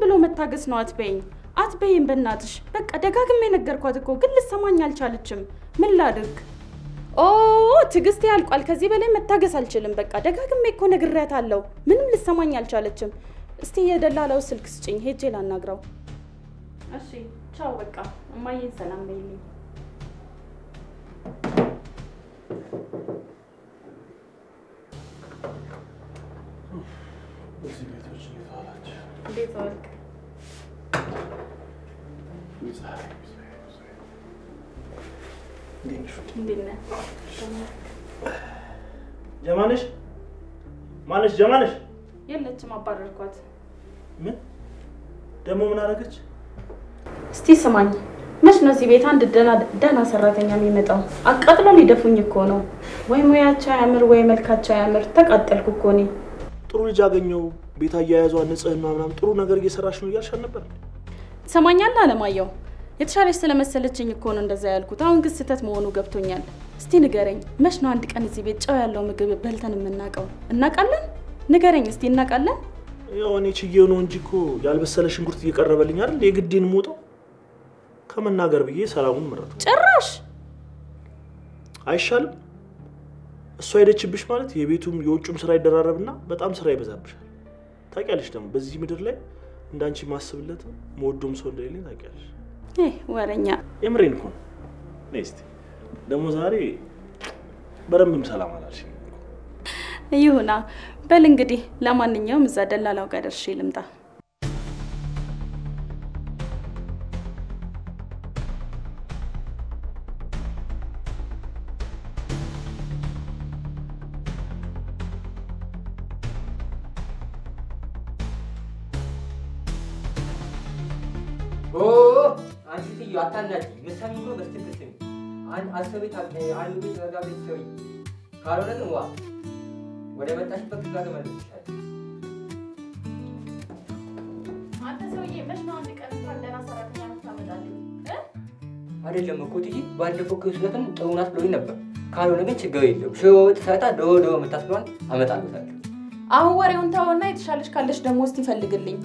ብሎ መታገስ ነው አትበይም በእናትሽ በቃ ደጋግሜ ነገርኳት እኮ ግን ልሰማኝ አልቻለችም ምን ላድርግ ኦ ትግስት ያልቋል ከዚህ በላይ መታገስ አልችልም በቃ ደጋግሜ እኮ ነግሬያታለሁ ምንም ልሰማኝ አልቻለችም እስቲ የደላላው ስልክ ስጪኝ ሄጄ ላናግረው እሺ ቻው በቃ እማዬን ሰላም በይልኝ እዚህ ቤቶች ይፋላችሁ እንዴት ዋልክ እንዴት ነህ ጀማነሽ የለችም አባረርኳት ምን ደሞ ምን አደረገች እስቲ ስማኝ መች ነው እዚህ ቤት አንድ ደና ሰራተኛ የሚመጣው አቃጥለው ሊደፉኝ እኮ ነው ወይ ሙያቸው ያምር ወይ መልካቸው ያምር ተቃጠልኩ እኮ እኔ ጥሩ ልጅ አገኘው ቤት አያያዟ ንጽህና ምናምን ጥሩ ነገር እየሰራሽ ነው እያልሽ ነበር ሰማኛል አለማየሁ የተሻለሽ ስለመሰለችኝ እኮ ነው እንደዛ ያልኩት አሁን ግን ስተት መሆኑ ገብቶኛል እስቲ ንገረኝ መች ነው አንድ ቀን እዚህ ቤት ጫው ያለው ምግብ በልተን የምናቀው እናቃለን ንገረኝ እስቲ እናቃለን ያው እኔ ችዬው ነው እንጂ እኮ ያልበሰለ ሽንኩርት እየቀረበልኝ አይደል የግዴን ሞተው ከመናገር ብዬ ሰላሙን መረጥኩ ጭራሽ አይሻልም እሷ ሄደችብሽ ማለት የቤቱም የውጭም ስራ ይደራረብና በጣም ስራ ይበዛብሻል ታውቂያለሽ ደግሞ በዚህ ምድር ላይ እንዳንቺ ማስብለት ሞዶም ሰው እንደሌለኝ ታውቂያለሽ ወረኛ የምሬን እኮ ነስቲ ደግሞ ዛሬ በረምም ሰላም አላልሽ ይሁና በል እንግዲህ ለማንኛውም እዛ ደላላው ጋር ደርሼ ልምጣ አንቺ አታናጂ ምሳሌ ነው በስትክክል አሰቤት አንዱ ቤት ረጋቤት ሰው ካልሆነ ግን ዋ ወደ መጣሽበት ጋር ተመልሰሻል አንተ ሰውዬ መች ነው አንድ ቀን ደና ሰራተኛ ታመጣለህ አይደለም እኮ ትጂ ባለፈው ከስለትን ጥሩናት ብሎኝ ነበር ካልሆነ ግን ችግር የለም ሾት ሳታ ዶዶ መታስሏን አመጣለታለሁ አሁን ወሬውን ታውና የተሻለሽ ካለሽ ደግሞ እስቲ ፈልግልኝ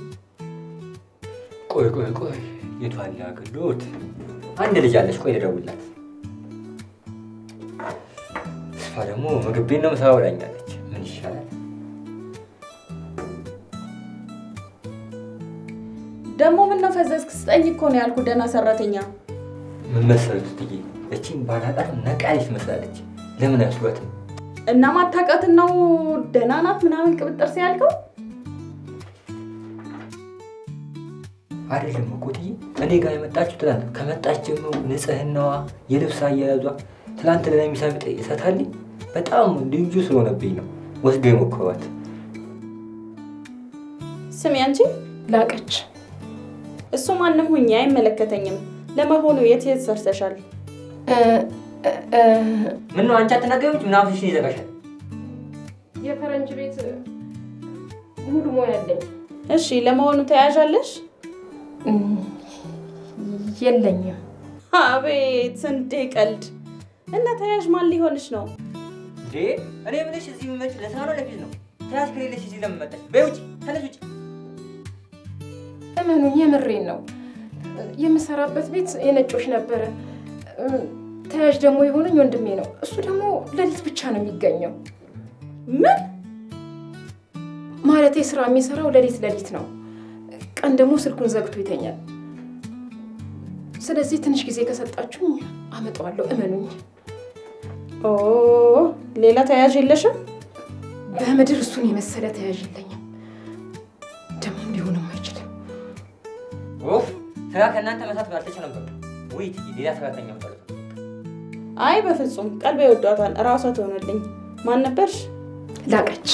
ቆይ የቷላ ግሎት አንድ ልጅ አለሽ ቆይ ልደውልላት እሷ ደግሞ ምግብ ቤት ነው መሳው ላኛለች ምን ይሻላል ደግሞ ምን ነው ፈዘዝክ ስጠኝ እኮ ነው ያልኩ ደና ሰራተኛ ምን መሰለሽ ትጂ እቺን ባላጣት ነቃሊስ መስላለች ለምን ያስሏት እና ማታቀት ነው ደና ናት ምናምን ቅብጥር ሲያልከው አይደለም እኮ ትይ እኔ ጋር የመጣችው ትላንት ከመጣች ጀምሮ ንጽህናዋ የልብስ አያያዟ ትላንት ለሚሳብጥ ይሰታልኝ በጣም ልዩ ስለሆነብኝ ነው ወስዶ የሞከሯት ስሚ አንቺ ላቀች እሱ ማንንም ሁኛ አይመለከተኝም ለማሆኑ የት ሰርተሻል ምን ነው አንቺ አትናገሪው ምናፍሽ ይዘጋሻል የፈረንጅ ቤት ሙሉ ሞያ አለኝ እሺ ለማሆኑ ተያዣለሽ የለኝም አቤት እንዴ ቀልድ እና ተያዥ ማን ሊሆንሽ ነው እንዴ እኔ ምንሽ እዚህ መመጭ ለሳሮ ለፊት ነው ተያዥ ከሌለሽ እዚህ ለመመጣሽ በውጪ ተነሱጪ እመኑኝ የምሬን ነው የምሰራበት ቤት የነጮች ነበር ተያዥ ደግሞ የሆነኝ ወንድሜ ነው እሱ ደግሞ ለሊት ብቻ ነው የሚገኘው ምን ማለቴ ስራ የሚሰራው ለሊት ነው ቀን ደግሞ ስልኩን ዘግቶ ይተኛል ስለዚህ ትንሽ ጊዜ ከሰጣችሁ አመጣዋለሁ እመኑኝ ኦ ሌላ ተያዥ የለሽም በመድር እሱን የመሰለ ተያዥ የለኝም ደግሞ ሊሆንም አይችልም ኦፍ ስራ ከእናንተ መስራት ባልተቻለ ነበር ወይ ሌላ ሰራተኛ ማለት አይ በፍጹም ቀልቤ ወዷታል ራሷ ትሆነልኝ ማን ነበርሽ ላቀች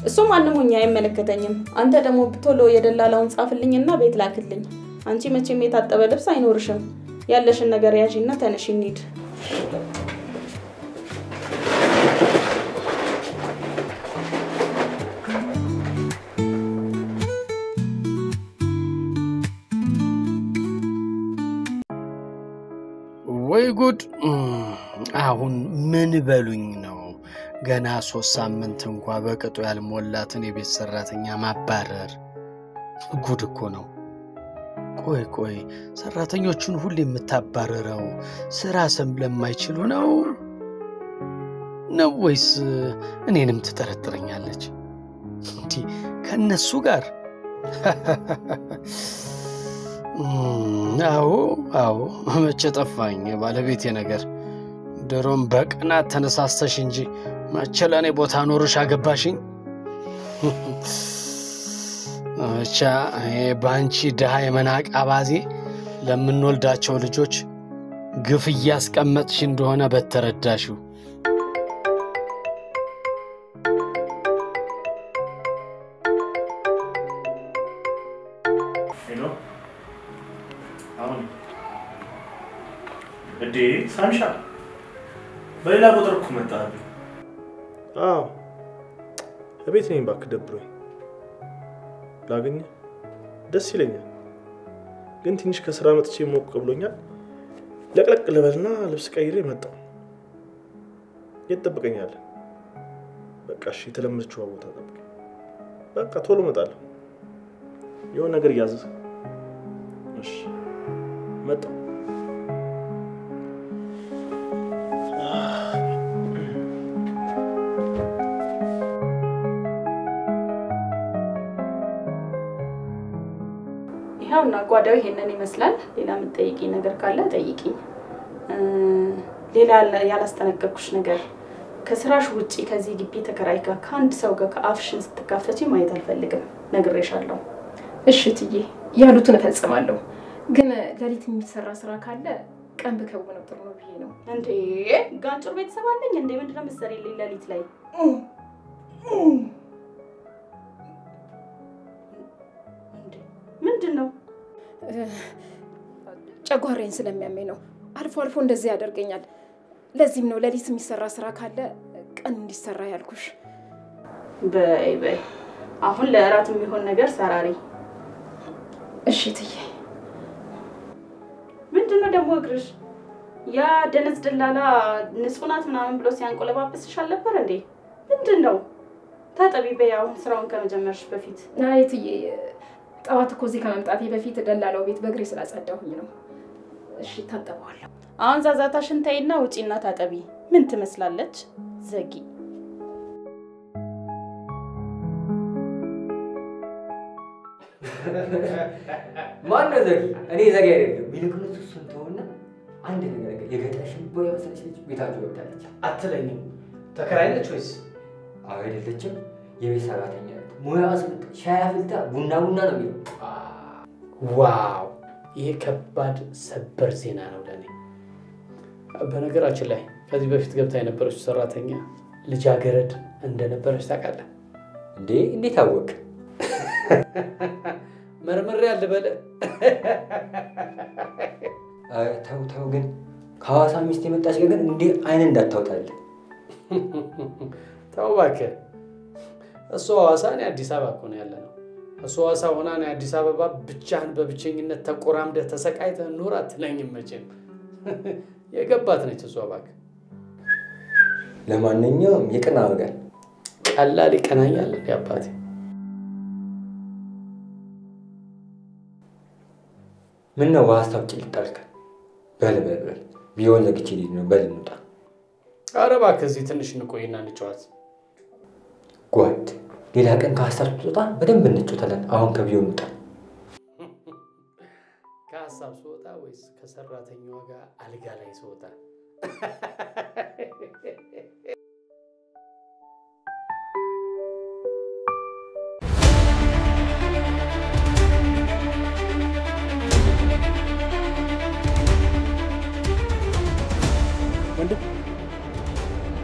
እሱ ማንንም ሁኛ አይመለከተኝም አንተ ደግሞ ብቶሎ የደላላውን ጻፍልኝና ቤት ላክልኝ አንቺ መቼም የታጠበ ልብስ አይኖርሽም ያለሽን ነገር ያዢና ተነሽ እንሂድ ወይ ጉድ አሁን ምን በሉኝ ነው ገና 3 ሳምንት እንኳን በቅጡ ያልሞላትን የቤት ሰራተኛ ማባረር ጉድ እኮ ነው። ቆይ ሰራተኞቹን ሁሉ የምታባረረው ስራ ስለማይችሉ ነው ወይስ እኔንም ትጠረጥረኛለች? እንዴ ከነሱ ጋር? አዎ መቼ ጠፋኝ ባለቤቴ ነገር። ድሮም በቅናት ተነሳስተሽ እንጂ መቼ ለኔ ቦታ ኖርሽ አገባሽኝ? አቻ ባንቺ ደሃ የመናቅ አባዜ ለምንወልዳቸው ልጆች ግፍ እያስቀመጥሽ እንደሆነ በተረዳሽው። ሄሎ አሁን እዴ ሳምሻ በሌላ ቁጥር እኮ መጣህ? አዎ እቤት ነኝ እባክህ፣ ደብሮኝ ላገኘ ደስ ይለኛል፣ ግን ትንሽ ከስራ መጥቼ ሞቅ ብሎኛል። ለቅለቅ ልበልና ልብስ ቀይሬ መጣሁ። የት ትጠብቀኛለህ? በቃ እሺ፣ የተለመደችው ቦታ ጠብቀኝ። በቃ ቶሎ እመጣለሁ። የሆነ ነገር ያዝህ። እሺ መጣሁ። ይሄውና ጓዳው ይሄንን ይመስላል። ሌላ የምትጠይቂኝ ነገር ካለ ጠይቂኝ። ሌላ ያላስተነገርኩሽ ነገር ከስራሽ ውጪ ከዚህ ግቢ ተከራይ ጋር ከአንድ ሰው ጋር ከአፍሽን ስትካፈቺ ማየት አልፈልግም። ነግሬሻለሁ። እሺ ትዬ፣ ያሉትን እፈጽማለሁ። ግን ለሊት የሚሰራ ስራ ካለ ቀን ብከውነው ጥሩ ነው ብዬ ነው። እንዴ ጋንጩር ቤተሰብ አለኝ እንዴ? ምንድነው የምትሰሪልኝ ለሊት ላይ? ምንድነው? ጨጓራዬን ስለሚያመኝ ነው። አልፎ አልፎ እንደዚህ ያደርገኛል። ለዚህም ነው ለሊት የሚሰራ ስራ ካለ ቀን እንዲሰራ ያልኩሽ። በይ አሁን ለእራት የሚሆን ነገር ሰራሪ። እሺ ትዬ። ምንድነው ደግሞ እግርሽ? ያ ደነዝ ደላላ ንጹህ ናት ምናምን ብሎ ሲያንቆለባብስሽ አልነበር እንዴ? ምንድነው? ታጠቢ በይ አሁን ስራውን ከመጀመርሽ በፊት። አይ ትዬ፣ ጠዋት እኮ እዚህ ከመምጣቴ በፊት ደላላው ቤት በእግሬ ስላጸዳሁኝ ነው። እሺ ታጠባለሁ። አሁን ዛዛታሽን ተይና ውጪና ታጠቢ። ምን ትመስላለች? ዘጊ። ማን ነው ዘጊ? እኔ ዘጊ አይደለም። ይልቁንስ እሱን ተውና አንድ ነገር የገጠሽን ቦይ መሰለሽ ልጅ ቤታችሁ ገብታለች። አትለኝም? ተከራይ ነች ወይስ? አይደለችም፣ የቤት ሰራተኛ ናት። ሙያ አስልጥ ሻይ አፍልታ ቡና ነው የሚለው። ዋው! ይሄ ከባድ ሰበር ዜና ነው ለኔ። በነገራችን ላይ ከዚህ በፊት ገብታ የነበረች ሰራተኛ ልጃገረድ እንደነበረች ታውቃለህ እንዴ? እንዴት አወቅ? መርምሬ አልበለ። ተው ግን ከሐዋሳ ሚስት የመጣች ግን እንዴ አይን እንዳታውጣለ። ተው እባክህ። እሱ ሐዋሳ ነው፣ አዲስ አበባ እኮ ነው ያለነው። እሱ ሐዋሳ ሆና ነው አዲስ አበባ ብቻህን በብቸኝነት ተቆራምደህ ተሰቃይተህ ኑር አትለኝም መቼም። የገባት ነች እሷ እባክህ። ለማንኛውም የቀና ነገር ቀላል ይቀናኛል እንዴ አባቴ? ምን ነው በሀሳብ ጭልጣልከ? በል ቢሆን ለግቼ ነው። በል እንውጣ። ኧረ እባክህ እዚህ ትንሽ እንቆይና እንጫወት። ጓድ ሌላ ቀን ከሀሳብ ስትወጣ በደንብ እንጫወታለን። አሁን ከቢሆን እንውጣ። ከሀሳብ ስወጣ ወይስ ከሰራተኛዋ ጋር አልጋ ላይ ስወጣ?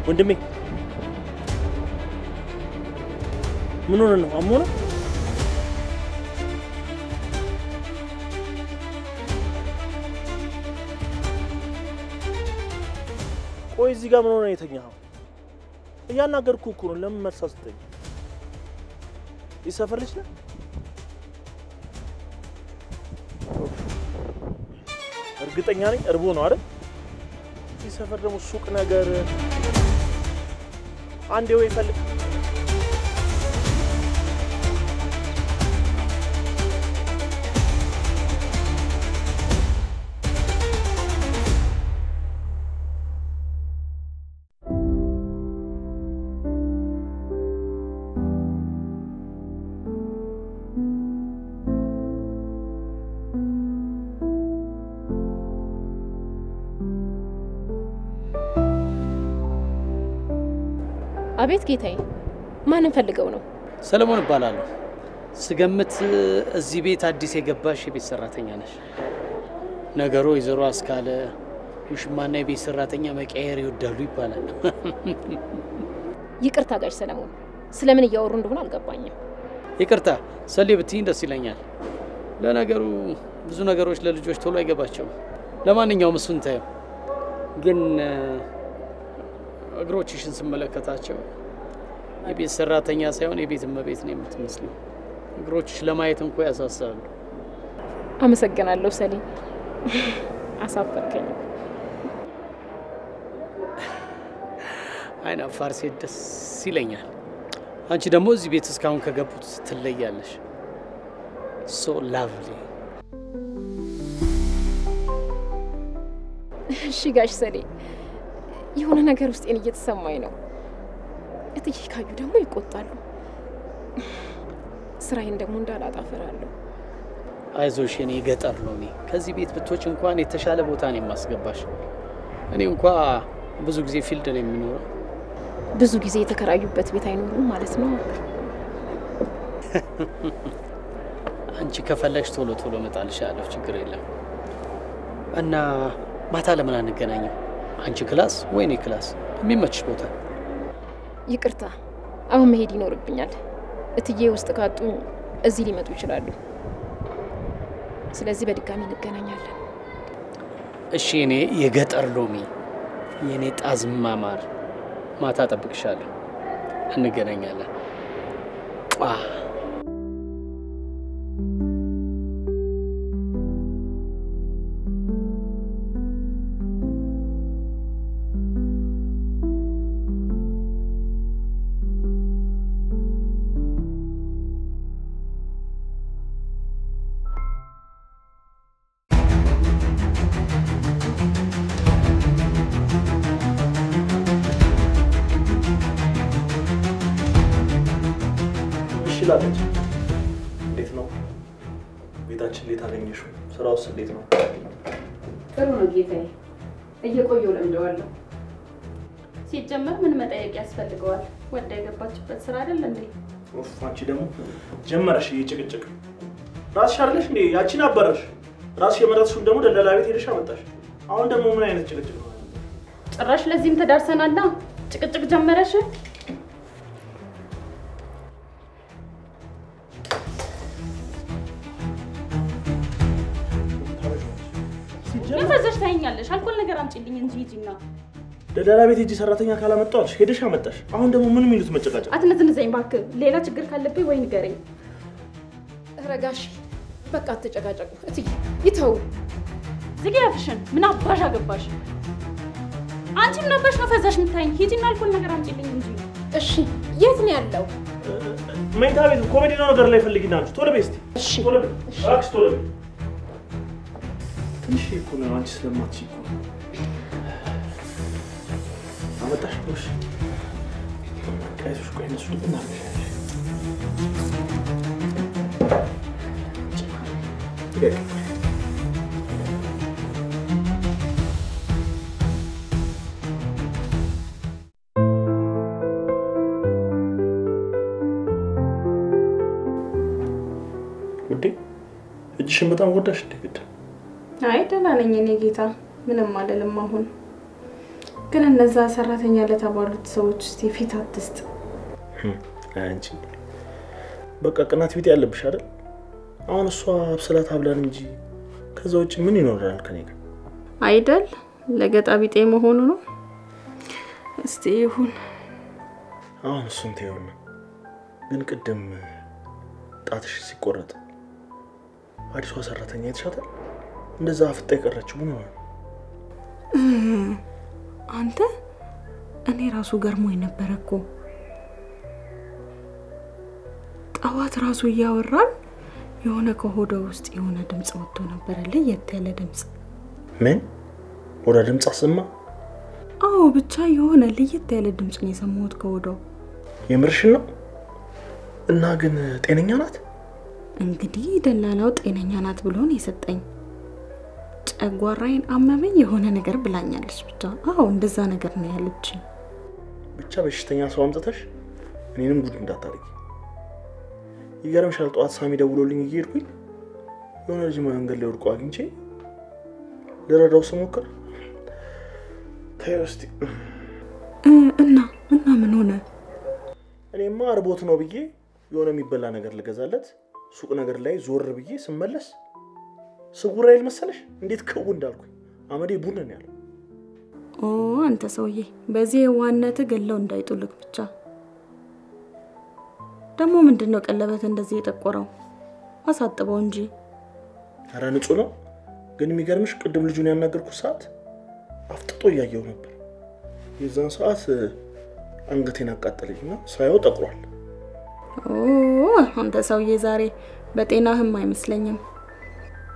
ወንድሜ ምን ሆነ ነው? አሞነ? ቆይ እዚህ ጋር ምን ሆነ የተኛኸው? እያናገርኩህ እኮ ነው። ለምን መልስ አትሰጠኝ? ይሰፈር ልጅ ነህ? እርግጠኛ ነኝ እርቦ ነው አይደል? ይሰፈር ደግሞ ሱቅ ነገር አንዴ ወይ ፈልግ አቤት ጌታዬ፣ ማንን ፈልገው ነው? ሰለሞን እባላለሁ። ስገምት እዚህ ቤት አዲስ የገባሽ የቤት ሰራተኛ ነሽ። ነገሩ ወይዘሮ አስካለ ውሽማና የቤት ሰራተኛ መቀየር ይወዳሉ ይባላል። ይቅርታ ጋሽ ሰለሞን፣ ስለምን እያወሩ እንደሆነ አልገባኝም። ይቅርታ ሰሌ ብትይኝ ደስ ይለኛል። ለነገሩ ብዙ ነገሮች ለልጆች ቶሎ አይገባቸውም። ለማንኛውም እሱን ታየው። ግን እግሮችሽን ስመለከታቸው የቤት ሰራተኛ ሳይሆን የቤት እመቤት ነው የምትመስለው። እግሮችሽ ለማየት እንኳን ያሳሳሉ። አመሰግናለሁ ሰሌ፣ አሳፈርከኝ። አይና ፋርሴ ደስ ይለኛል። አንቺ ደግሞ እዚህ ቤት እስካሁን ከገቡት ትለያለሽ። ሶ ላቭሊ። እሺ ጋሽ ሰሌ፣ የሆነ ነገር ውስጤን እየተሰማኝ ነው። እትዬ ካዩ ደግሞ ይቆጣሉ። ስራዬን ደግሞ እንዳላጣፈራለሁ። አይዞሽ የኔ ገጠር ሎሚ፣ ከዚህ ቤት ብቶች እንኳን የተሻለ ቦታ ነው የማስገባሽ። እኔ እንኳ ብዙ ጊዜ ፊልድ ነው የሚኖረው። ብዙ ጊዜ የተከራዩበት ቤት አይኖሩም ማለት ነው። አንቺ ከፈለግሽ ቶሎ ቶሎ እመጣልሻለሁ፣ ችግር የለም። እና ማታ ለምን አንገናኝም? አንቺ ክላስ ወይ እኔ ክላስ፣ የሚመችሽ ቦታ። ይቅርታ አሁን መሄድ ይኖርብኛል። እትዬ ውስጥ ካጡ እዚህ ሊመጡ ይችላሉ። ስለዚህ በድጋሚ እንገናኛለን። እሺ እኔ የገጠር ሎሚ፣ የኔ ጣዝማ ማር፣ ማታ ጠብቅሻለሁ፣ እንገናኛለን። ላለች እንዴት ነው ቤታችን? እንዴት አገኘሽው? ስራውስ እንዴት ነው? ጥሩ ነው ጌታዬ፣ እየቆየሁ ለምደዋለሁ። ሲጀመር ምን መጠየቅ ያስፈልገዋል? ወደ የገባችበት ስራ አይደል እንዴ? ኡፍ አንቺ ደግሞ ጀመረሽ እየጭቅጭቅ። ራስሽ አይደለሽ እንዴ ያቺን አባረርሽ? ራስሽ የመረጥሽውን ደግሞ ደላላ ቤት ሄደሽ አመጣሽ። አሁን ደግሞ ምን አይነት ጭቅጭቅ ነው? ጭራሽ ለዚህም ተዳርሰናልና ጭቅጭቅ ጀመረሽ? ለፈዘሽ ታይኛለሽ። አልኮል ነገር አምጪልኝ እንጂ ሂጂና። ደላላ ቤት ሂጂ ሰራተኛ ካላመጣሁልሽ ሄደሽ አመጣሽ። አሁን ደግሞ ምን የሚሉት መጨቃጨቅ? አትነዝንዘኝ እባክህ። ሌላ ችግር ካለብኝ ወይ ንገረኝ። ረጋሽ በቃ አትጨቃጨቁ። እትዬ ይተው። ዝጊ አፍሽን። ምን አባሽ አገባሽ? አንቺ ምን አባሽ ነው ፈዘሽ የምታይኝ? ሂጂና አልኮል ነገር አምጪልኝ እንጂ። እሺ የት ነው ያለው? መኝታ ቤት ኮሜዲ ነው ነገር ላይ ፈልጊና አንቺ ቶሎ በይ እስቲ። እሺ ቶሎ በይ እባክሽ ቶሎ በይ። ትንሽ እኮ ነው አንቺ ስለማትችይ እኮ አመጣሽ። እሺ አይዞሽ ቆይ እነሱ ደግሞ እናደርጋለን። ውዴ እጅሽን በጣም ጎዳሽ እንዴ? ግድ አይ ደህና ነኝ እኔ ጌታ፣ ምንም አይደለም። አሁን ግን እነዛ ሰራተኛ ለተባሉት ሰዎች እስቲ ፊት አትስጥ። አንቺ በቃ ቅናት ቢጤ ያለብሽ አይደል? አሁን እሷ አብስላት አብላን እንጂ ከዛ ውጭ ምን ይኖራል ከኔ ጋር አይደል? ለገጣ ቢጤ መሆኑ ነው። እስቲ ይሁን። አሁን እሱን ተይውና፣ ግን ቅድም ጣትሽ ሲቆረጥ አዲሷ ሰራተኛ የተሻታል እንደዛ አፍጣ የቀረችው ምን ሆነ? አንተ እኔ ራሱ ገርሞኝ ነበር እኮ። ጠዋት ራሱ እያወራን የሆነ ከሆዷ ውስጥ የሆነ ድምጽ ወጥቶ ነበር፣ ለየት ያለ ድምጽ። ምን ወደ ድምጽ አሰማ? አዎ ብቻ የሆነ ለየት ያለ ድምጽ ነው የሰማሁት ከሆዷ። የምርሽን ነው? እና ግን ጤነኛ ናት? እንግዲህ ደላላው ጤነኛ ናት ብሎ ነው የሰጠኝ። ጨጓራዬን አመመኝ የሆነ ነገር ብላኛለች ብቻ። አዎ እንደዛ ነገር ነው ያለችኝ። ብቻ በሽተኛ ሰው አምጥተሽ እኔንም ጉድ እንዳታደርጊ። ይገርምሻል ጠዋት ሳሚ ደውሎልኝ እየሄድኩኝ የሆነ ልጅ መንገድ ላይ ወድቆ አግኝቼ ልረዳው ስሞክር ታዩስቲ እና ምን ሆነ? እኔማ አርቦት ነው ብዬ የሆነ የሚበላ ነገር ልገዛለት ሱቅ ነገር ላይ ዞር ብዬ ስመለስ ስጉራ ይል መሰለሽ እንዴት ከው እንዳልኩኝ አመዴ ቡን ነው ያለው። አንተ ሰውዬ በዚህ ዋናተ ገለው እንዳይጡልክ ብቻ። ደሞ ምንድነው ቀለበት እንደዚህ የጠቆረው? አሳጥበው እንጂ። አራ ንጹህ ነው። ግን የሚገርምሽ ቅድም ልጁን ያናገርኩት ሰዓት አፍጥጦ ያያየው ነበር። የዛን ሰዓት አንገቴን አቃጠለኝና ሳይው ጠቁሯል። አንተ ሰውዬ ዛሬ በጤናህም አይመስለኝም።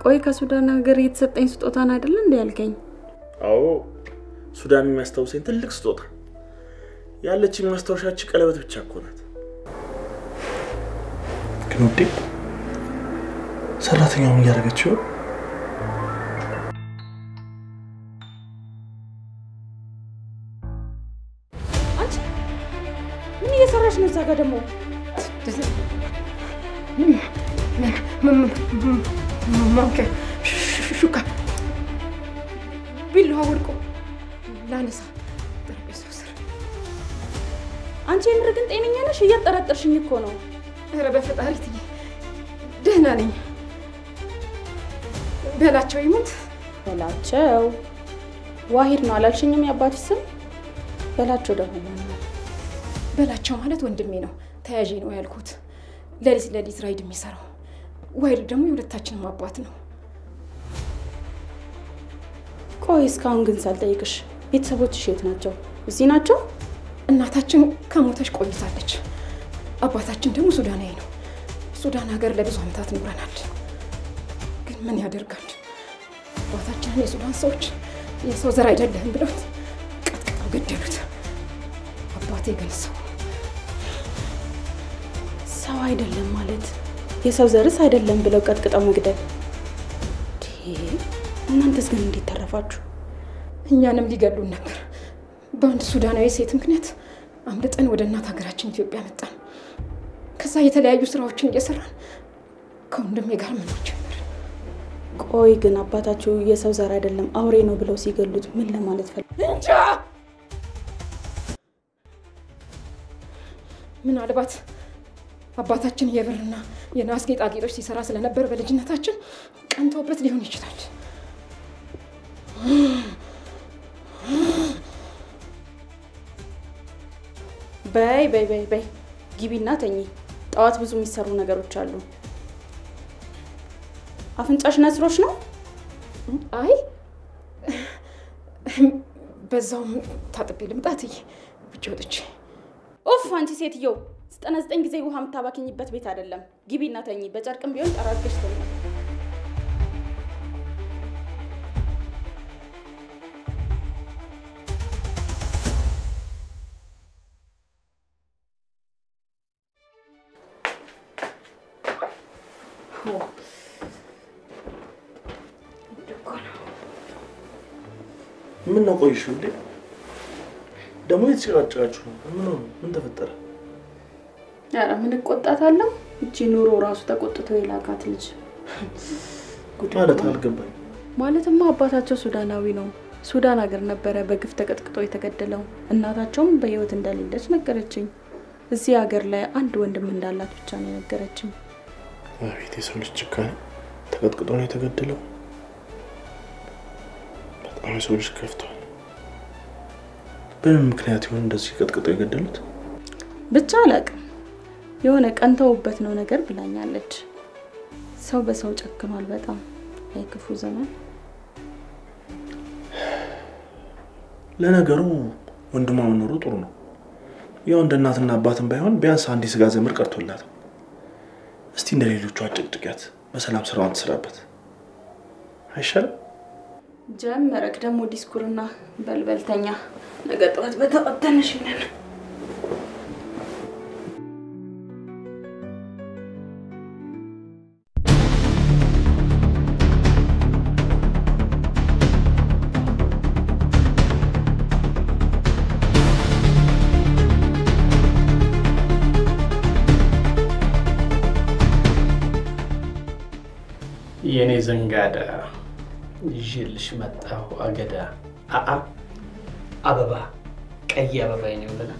ቆይ ከሱዳን ሀገር የተሰጠኝ ስጦታን አይደል እንዴ ያልከኝ? አዎ ሱዳን የሚያስተውሰኝ ትልቅ ስጦታ ያለች ማስተዋሻች ቀለበት ብቻ እኮ ናት። ግን ውዴ ሰራተኛው ያረጋችው አንቺ ምን እየሰራሽ ነው? ዛጋ ደግሞ ማንከ ሹካ ቢላዋ ወድቆ ላነሳ ጠረጴዛው ስር። አንቺ የምር ግን ጤነኛ ነሽ? እያጠራጠርሽኝ እኮ ነው። ኧረ በፈጣሪ ትይ ደህና ነኝ። በላቸው ይሙት። በላቸው ዋሂድ ነው አላልሽኝም? ያባትሽ ስም በላቸው ደግሞ ነው። በላቸው ማለት ወንድሜ ነው፣ ተያዢ ነው ያልኩት። ለሊት ራይድ የሚሰራው። ዋሂድ ደግሞ የሁለታችንም አባት ነው። ቆይ እስካሁን ግን ሳልጠይቅሽ ቤተሰቦችሽ የት ናቸው? እዚህ ናቸው? እናታችን ከሞተች ቆይታለች። አባታችን ደግሞ ሱዳናዊ ነው። ሱዳን ሀገር ለብዙ ዓመታት ኖረናል። ግን ምን ያደርጋል አባታችንን የሱዳን ሰዎች የሰው ዘር አይደለም ብለውት ቀጥቅጠው ገደሉት። አባቴ ግን ሰው አይደለም ማለት የሰው ዘርስ አይደለም ብለው ቀጥቅጠው መግደል። እናንተስ ግን እንዴት ተረፋችሁ? እኛንም ሊገሉን ነበር። በአንድ ሱዳናዊ ሴት ምክንያት አምልጠን ወደ እናት ሀገራችን ኢትዮጵያ መጣን። ከዛ የተለያዩ ስራዎችን እየሰራን ከወንድሜ ጋር መኖር ጀመርን። ቆይ ግን አባታችሁ የሰው ዘር አይደለም አውሬ ነው ብለው ሲገሉት ምን ለማለት እንጃ። ምናልባት አባታችን የብርና የናስ ጌጣጌጦች ሲሰራ ስለነበር በልጅነታችን ቀንተውበት ሊሆን ይችላል። በይ ግቢና ተኚ። ጣዋት ብዙ የሚሰሩ ነገሮች አሉ። አፍንጫሽ ነስሮሽ ነው? አይ በዛው ታጥቤ ልምጣት ውጭ ወጥቼ። ኦፍ አንቺ ሴትዮ 99 ጊዜ ውሃ የምታባክኝበት ቤት አይደለም። ግቢና ተኚ። በጨርቅም ቢሆን ጠራርገሽ ተኚ። ምን ነው ቆይሽ እንዴ? ደሞ የተጨቃጨቃችሁ ነው? ምን ተፈጠረ? ኧረ ምን እቆጣታለሁ? እቺ ኑሮ ራሱ ተቆጥቶ የላካት ልጅ ማለት አልገባኝ። ማለትማ አባታቸው ሱዳናዊ ነው። ሱዳን ሀገር ነበረ በግፍ ተቀጥቅጦ የተገደለው። እናታቸውም በህይወት እንደሌለች ነገረችኝ። እዚህ ሀገር ላይ አንድ ወንድም እንዳላት ብቻ ነው ነገረችኝ። አቤት የሰው ልጅ ጭካኔ! ተቀጥቅጦ ነው የተገደለው። በጣም የሰው ልጅ ከፍቷል። በምን ምክንያት ይሆን እንደዚህ ቀጥቅጦ የገደሉት? ብቻ አላውቅም። የሆነ ቀንተውበት ነው ነገር ብላኛለች። ሰው በሰው ጨክኗል በጣም። አይክፉ ዘመን። ለነገሩ ወንድሟ መኖሩ ጥሩ ነው። ያው እንደ እናትና አባትም ባይሆን ቢያንስ አንድ ስጋ ዘመድ ቀርቶላት። እስቲ እንደሌሎቹ አጭቅጭቂያት በሰላም ስራዋን ትስራበት አይሻልም? ጀመረክ ደግሞ ዲስኩርና በልበልተኛ። ነገ ጠዋት በተወተነሽ ነን። የኔ ዘንጋዳ ይዤልሽ መጣሁ አገዳ አበባ ቀይ አበባ ነው ብለና